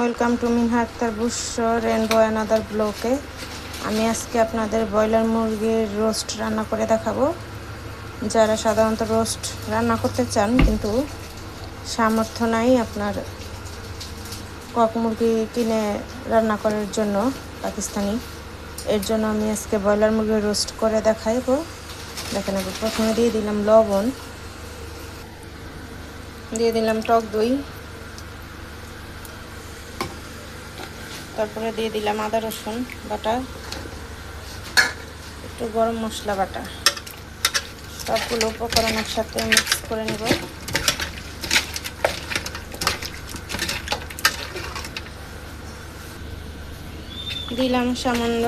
Welcome to Minha Akter Bushra rainbow another ব্লকে। আমি আজকে আপনাদের ব্রয়লার মুরগির রোস্ট রান্না করে দেখাবো। যারা সাধারণত রোস্ট রান্না করতে চান কিন্তু সামর্থ্য নাই আপনার কক মুরগি কিনে রান্না করার জন্য পাকিস্তানি, এর জন্য আমি আজকে ব্রয়লার মুরগির রোস্ট করে দেখাবো। দেখেন, আমি প্রথমে দিয়ে দিলাম লবণ, দিয়ে দিলাম টক দই, তারপরে দিয়ে দিলাম আদা রসুন বাটা, একটু গরম মশলা বাটা। সবগুলো উপকরণ একসাথে মিক্স করে নেব। দিলাম সামান্য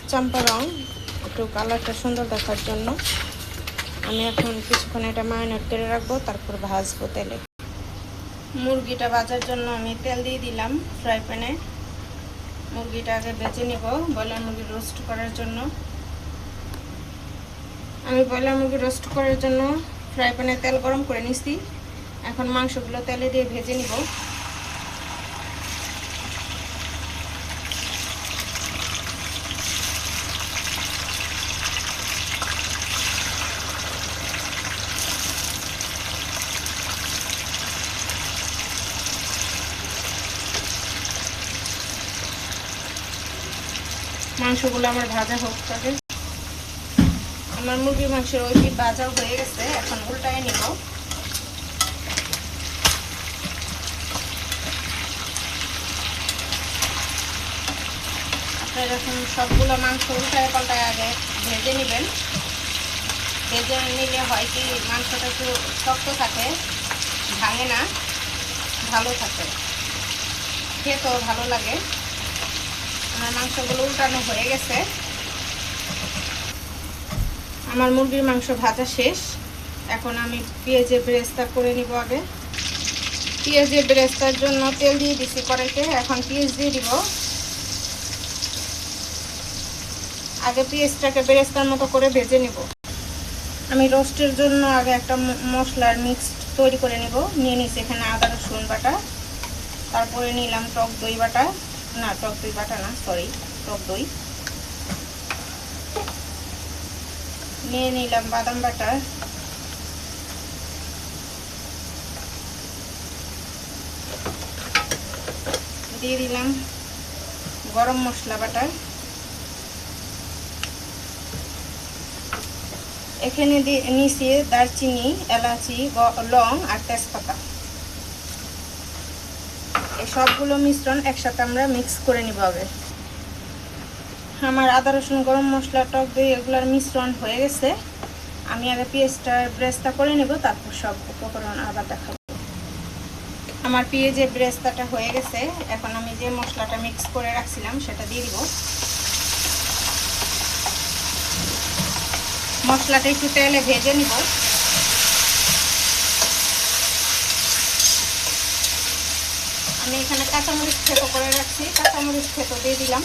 চাম্পা রং, একটু কালারটা সুন্দর দেখার জন্য। আমি এখন কিছুক্ষণ এটা ম্যারিনেট করে রাখবো, তারপর ভাজবো তেলে। মুরগিটা ভাজার জন্য আমি তেল দিয়ে দিলাম ফ্রাই প্যানে। মুরগিটা আগে বেজে নেব ব্রয়লার মুরগি রোস্ট করার জন্য। আমি ব্রয়লার মুরগি রোস্ট করার জন্য ফ্রাই প্যানে তেল গরম করে নিছি। এখন মাংসগুলো তেলে দিয়ে ভেজে নিব। মাংসগুলো আমার ভাজা হোক তাকে। আমার মুরগির মাংসের ওই পিঠ ভাজা হয়ে গেছে, এখন উল্টায় নিব। আপনারা যখন সবগুলো মাংস উল্টায় পাল্টায় আগে ভেজে নেবেন। ভেজে নিলে হয় কি, মাংসটা একটু শক্ত থাকে, ভাঙে না, ভালো থাকে, খেতেও ভালো লাগে। আমার মাংসগুলো উল্টানো হয়ে গেছে। আমার মুরগির মাংস ভাজা শেষ। এখন আমি পেঁয়াজের বেরেস্তা করে নিব। আগে পেঁয়াজের বেরেস্তার জন্য তেল দিয়ে দিছি কড়াইতে। এখন পেঁয়াজ দিয়ে দিব। আগে পেঁয়াজটাকে বেরেস্তার মতো করে ভেজে নিব। আমি রোস্টের জন্য আগে একটা মশলার মিক্স তৈরি করে নিব। নিয়ে নিছি এখানে আদা রসুন বাটা, তারপরে নিলাম টক দই বাটা, না টক দই বাটা না, সরি, টক দই। নিয়ে নিলাম বাদাম বাটা, দিয়ে দিলাম গরম মশলা বাটা। এখানে দিয়ে নিচে দারচিনি, এলাচি, লং আর তেজপাতা। এই সবগুলো মিশ্রণ একসাথে আমরা মিক্স করে নিব। আগে আমার আদা রসুন গরম মশলা টক দই এগুলোর মিশ্রণ হয়ে গেছে। আমি আগে পেঁয়াজটার ব্রেস্তা করে নেব, তারপর সব উপকরণ আবার দেখাবো। আমার পেঁয়াজের ব্রেস্তাটা হয়ে গেছে। এখন আমি যে মশলাটা মিক্স করে রাখছিলাম সেটা দিয়ে দিব। মশলাটা একটু তেলে ভেজে নিব। আমি এখানে কাঁচামরিচ থেতো করে রাখছি, কাঁচামরিচ থেতো দিয়ে দিলাম।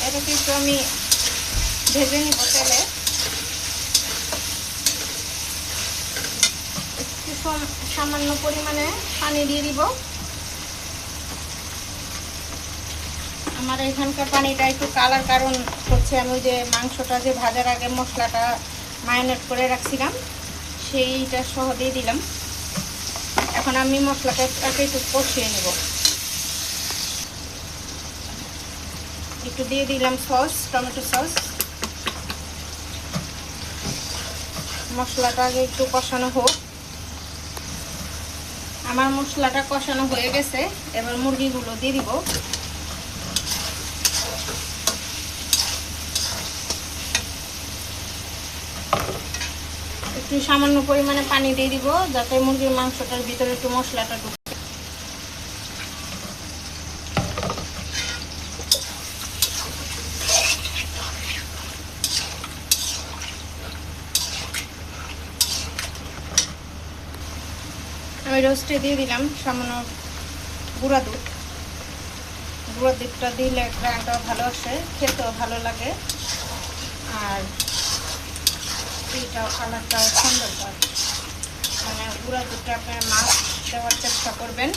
এটাকে একটু আমি ভেজে নিব তেলে। একটু সামান্য পরিমাণে পানি দিয়ে দিব। আমার এখানকার পানিটা একটু কালার, কারণ হচ্ছে আমি ওই যে মাংসটা যে ভাজার আগে মশলাটা ম্যারিনেট করে রাখছিলাম সেইটা সহ দিয়ে দিলাম। এখন আমি মশলাটাকে একটু কষিয়ে নেব। একটু দিয়ে দিলাম সস, টমেটো সস। মশলাটা আগে একটু কষানো হোক। আমার মশলাটা কষানো হয়ে গেছে। এবার মুরগিগুলো দিয়ে দিব। একটু সামান্য পরিমাণে পানি দিয়ে দিব, যাতে মুরগির মাংসটার ভিতরে একটু মশলাটা ঢুকে। আমি রোস্টে দিয়ে দিলাম সামান্য গুঁড়া দুধ। গুঁড়া দুধটা দিলে গ্রানটাও ভালো আসে, খেতেও ভালো লাগে, আর এইটাও কালারটাও সুন্দর হয়। মানে গুঁড়া দুধটা আপনারা মাছ দেওয়ার চেষ্টা করবেন।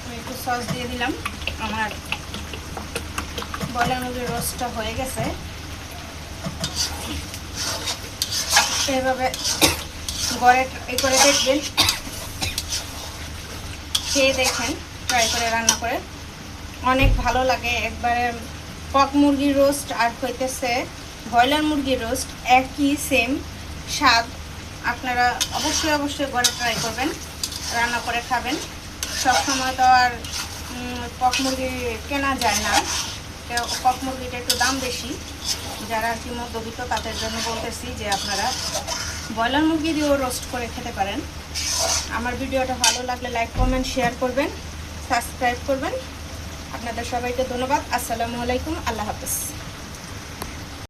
আমি একটু সস দিয়ে দিলাম। আমার ব্রয়লার মুরগির রোস্টটা হয়ে গেছে। এভাবে ঘরে ট্রাই করে দেখবেন, খেয়ে দেখেন, ট্রাই করে রান্না করে অনেক ভালো লাগে। একবারে কক মুরগির রোস্ট আর হইতেছে ব্রয়লার মুরগির রোস্ট একই সেম স্বাদ। আপনারা অবশ্যই ঘরে ট্রাই করবেন, রান্না করে খাবেন। সবসময় তো আর কক মুরগি কেনা যায় না, কক মুরগিটা একটু দাম বেশি। যারা আর কি মধ্যবিত্ত তাদের জন্য বলতেছি যে আপনারা ব্রয়লার মুরগি দিয়েও রোস্ট করে খেতে পারেন। আমার ভিডিওটা ভালো লাগলে লাইক কমেন্ট শেয়ার করবেন, সাবস্ক্রাইব করবেন। আপনাদের সবাইকে ধন্যবাদ। আসসালামু আলাইকুম, আল্লাহ হাফেজ।